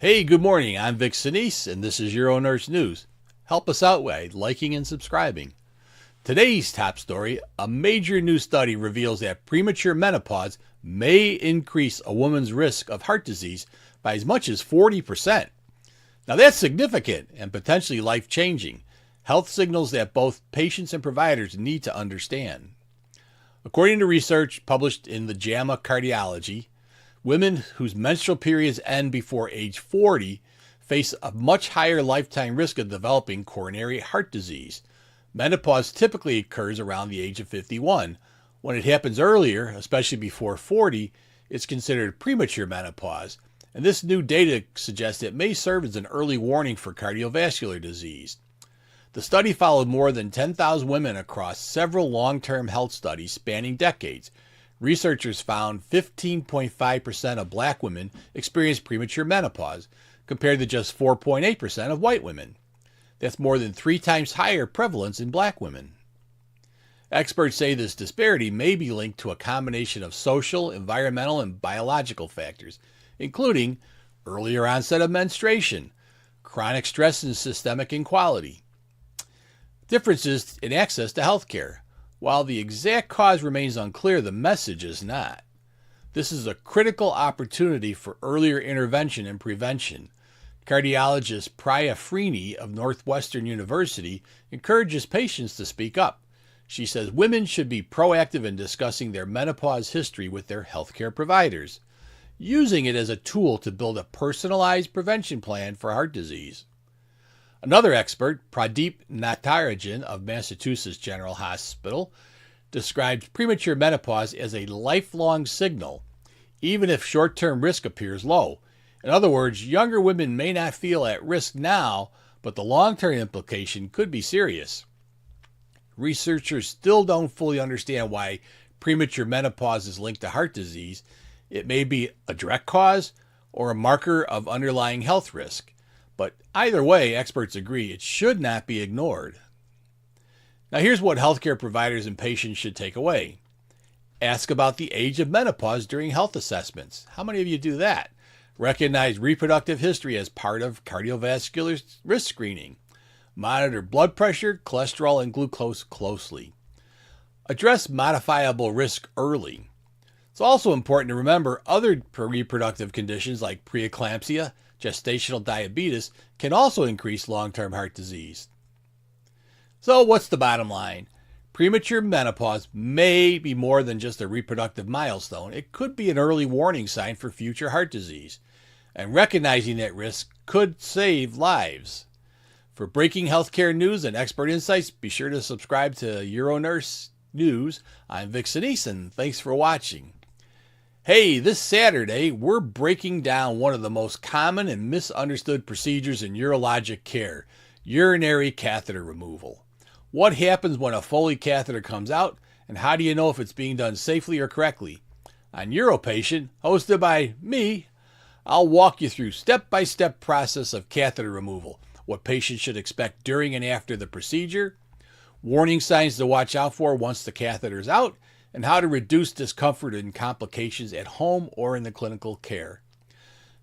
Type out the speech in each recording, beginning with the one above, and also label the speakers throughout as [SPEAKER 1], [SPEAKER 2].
[SPEAKER 1] Hey, good morning. I'm Vic Senese, and this is UroNurse News. Help us out by liking and subscribing. Today's top story, a major new study reveals that premature menopause may increase a woman's risk of heart disease by as much as 40%. Now that's significant and potentially life-changing. Health signals that both patients and providers need to understand. According to research published in the JAMA Cardiology, women whose menstrual periods end before age 40 face a much higher lifetime risk of developing coronary heart disease. Menopause typically occurs around the age of 51. When it happens earlier, especially before 40, it's considered premature menopause, and this new data suggests it may serve as an early warning for cardiovascular disease. The study followed more than 10,000 women across several long-term health studies spanning decades. Researchers found 15.5% of black women experienced premature menopause, compared to just 4.8% of white women. That's more than 3 times higher prevalence in black women. Experts say this disparity may be linked to a combination of social, environmental, and biological factors, including earlier onset of menstruation, chronic stress, and systemic inequality. Differences in access to health care. While the exact cause remains unclear, the message is not. This is a critical opportunity for earlier intervention and prevention. Cardiologist Priya Freeney of Northwestern University encourages patients to speak up. She says women should be proactive in discussing their menopause history with their healthcare providers, using it as a tool to build a personalized prevention plan for heart disease. Another expert, Pradeep Natarajan of Massachusetts General Hospital, describes premature menopause as a lifelong signal, even if short-term risk appears low. In other words, younger women may not feel at risk now, but the long-term implication could be serious. Researchers still don't fully understand why premature menopause is linked to heart disease. It may be a direct cause or a marker of underlying health risk. But either way, experts agree it should not be ignored. Now here's what healthcare providers and patients should take away. Ask about the age of menopause during health assessments. How many of you do that? Recognize reproductive history as part of cardiovascular risk screening. Monitor blood pressure, cholesterol, and glucose closely. Address modifiable risk early. It's also important to remember other reproductive conditions like preeclampsia, gestational diabetes can also increase long-term heart disease. So what's the bottom line? Premature menopause may be more than just a reproductive milestone. It could be an early warning sign for future heart disease. And recognizing that risk could save lives. For breaking healthcare news and expert insights, be sure to subscribe to UroNurse News. I'm Vic Senese, and thanks for watching. Hey, this Saturday, we're breaking down one of the most common and misunderstood procedures in urologic care, urinary catheter removal. What happens when a Foley catheter comes out, and how do you know if it's being done safely or correctly? On UroPatient, hosted by me, I'll walk you through step-by-step process of catheter removal, what patients should expect during and after the procedure, warning signs to watch out for once the catheter is out, and how to reduce discomfort and complications at home or in the clinical care.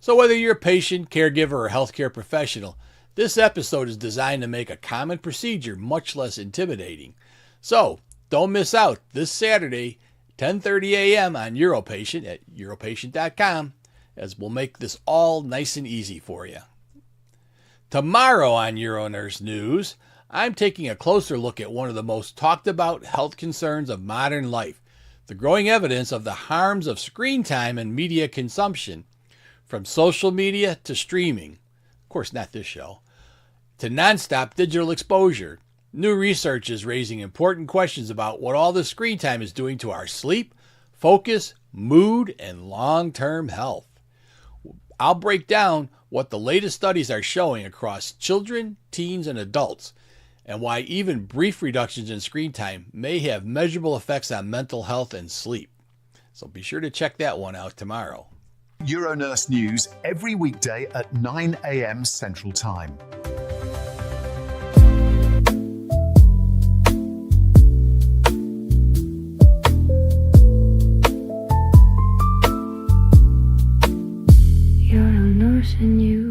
[SPEAKER 1] So whether you're a patient, caregiver, or healthcare professional, this episode is designed to make a common procedure much less intimidating. So don't miss out this Saturday, 10:30 a.m. on UroPatient at uropatient.com, as we'll make this all nice and easy for you. Tomorrow on UroNurse News, I'm taking a closer look at one of the most talked about health concerns of modern life, the growing evidence of the harms of screen time and media consumption, from social media to streaming, of course not this show, to nonstop digital exposure. New research is raising important questions about what all this screen time is doing to our sleep, focus, mood, and long-term health. I'll break down what the latest studies are showing across children, teens, and adults, and why even brief reductions in screen time may have measurable effects on mental health and sleep. So be sure to check that one out tomorrow.
[SPEAKER 2] UroNurse News every weekday at 9 a.m. Central Time.
[SPEAKER 3] UroNurse News.